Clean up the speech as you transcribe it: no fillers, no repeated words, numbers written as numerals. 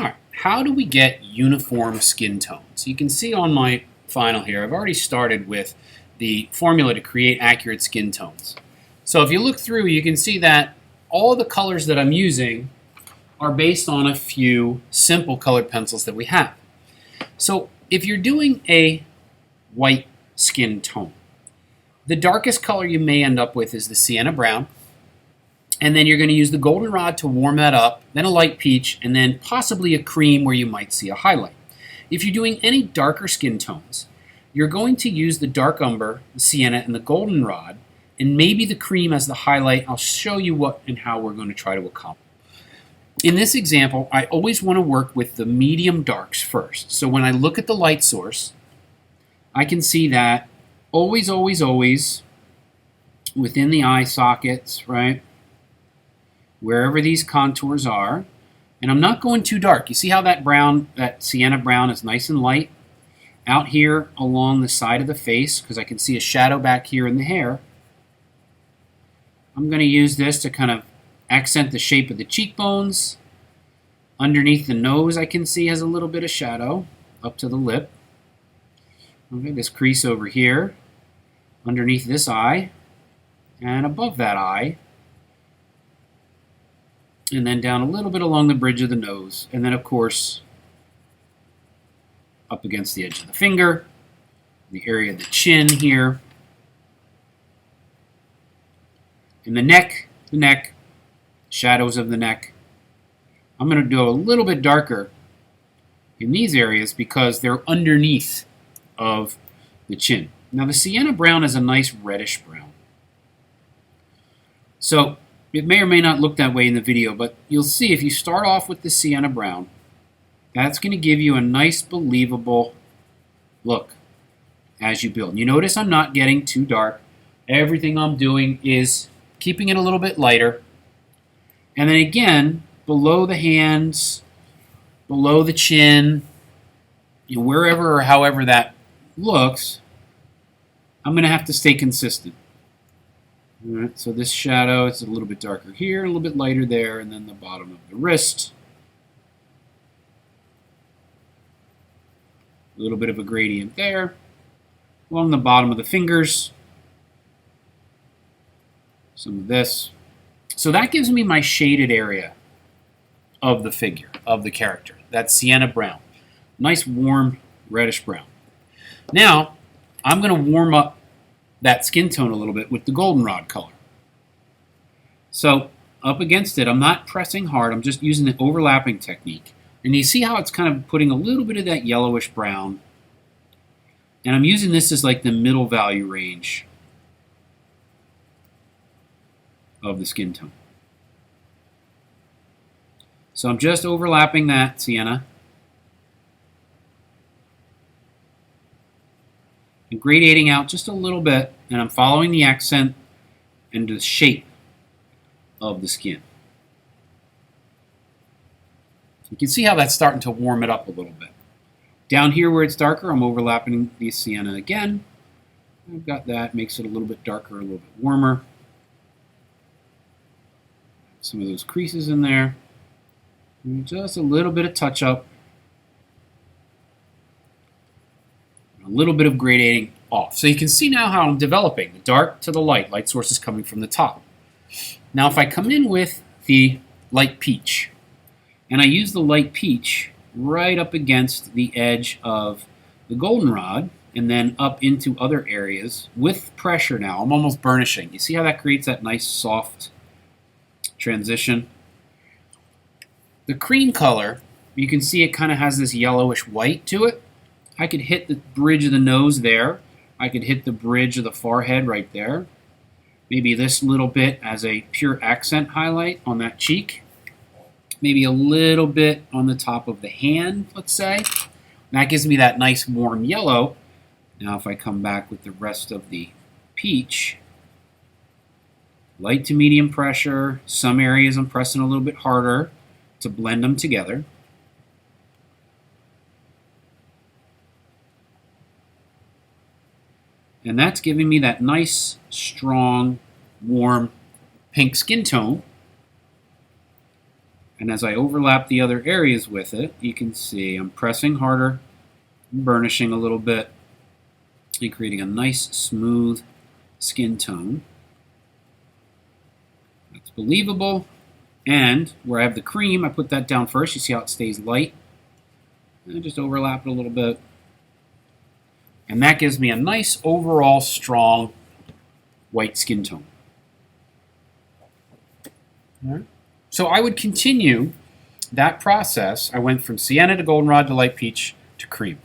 All right, how do we get uniform skin tones? You can see on my final here, I've already started with the formula to create accurate skin tones. So if you look through, you can see that all the colors that I'm using are based on a few simple colored pencils that we have. So if you're doing a white skin tone, the darkest color you may end up with is the sienna brown, and then you're going to use the goldenrod to warm that up, then a light peach, and then possibly a cream where you might see a highlight. If you're doing any darker skin tones, you're going to use the dark umber, the sienna, and the goldenrod, and maybe the cream as the highlight. I'll show you what and how we're going to try to accomplish. In this example, I always want to work with the medium darks first. So when I look at the light source, I can see that always within the eye sockets, right? Wherever these contours are, and I'm not going too dark. You see how that brown, that sienna brown is nice and light? Out here along the side of the face, because I can see a shadow back here in the hair. I'm going to use this to kind of accent the shape of the cheekbones. Underneath the nose I can see has a little bit of shadow up to the lip. Okay, this crease over here, underneath this eye, and above that eye. And then down a little bit along the bridge of the nose. And then, of course, up against the edge of the finger, the area of the chin here. And the neck, shadows of the neck. I'm going to do a little bit darker in these areas because they're underneath of the chin. Now, the sienna brown is a nice reddish brown. So, it may or may not look that way in the video, but you'll see if you start off with the sienna brown, that's going to give you a nice, believable look as you build. You notice I'm not getting too dark. Everything I'm doing is keeping it a little bit lighter. And then again, below the hands, below the chin, wherever or however that looks, I'm going to have to stay consistent. All right, so this shadow, it's a little bit darker here, a little bit lighter there, and then the bottom of the wrist. A little bit of a gradient there. Along the bottom of the fingers. Some of this. So that gives me my shaded area of the figure, of the character. That's sienna brown. Nice warm reddish brown. Now, I'm going to warm up that skin tone a little bit with the goldenrod color. So up against it, I'm not pressing hard, I'm just using the overlapping technique. And you see how it's kind of putting a little bit of that yellowish brown. And I'm using this as like the middle value range of the skin tone. So I'm just overlapping that sienna. And gradating out just a little bit, and I'm following the accent and the shape of the skin. You can see how that's starting to warm it up a little bit. Down here where it's darker, I'm overlapping the sienna again. I've got that, makes it a little bit darker, a little bit warmer. Some of those creases in there. And just a little bit of touch up. A little bit of gradating off. So you can see now how I'm developing the dark to the light. Light source is coming from the top. Now if I come in with the light peach, and I use the light peach right up against the edge of the goldenrod, and then up into other areas with pressure now, I'm almost burnishing. You see how that creates that nice soft transition? The cream color, you can see it kind of has this yellowish white to it. I could hit the bridge of the nose there. I could hit the bridge of the forehead right there. Maybe this little bit as a pure accent highlight on that cheek. Maybe a little bit on the top of the hand, let's say. That gives me that nice warm yellow. Now if I come back with the rest of the peach, light to medium pressure. Some areas I'm pressing a little bit harder to blend them together. And that's giving me that nice, strong, warm pink skin tone And as I overlap the other areas with it, you can see I'm pressing harder, burnishing a little bit, and creating a nice smooth skin tone. That's believable. And where I have the cream, I put that down first. You see how it stays light? And I just overlap it a little bit. And that gives me a nice overall strong white skin tone. All right. So I would continue that process. I went from sienna to goldenrod to light peach to cream.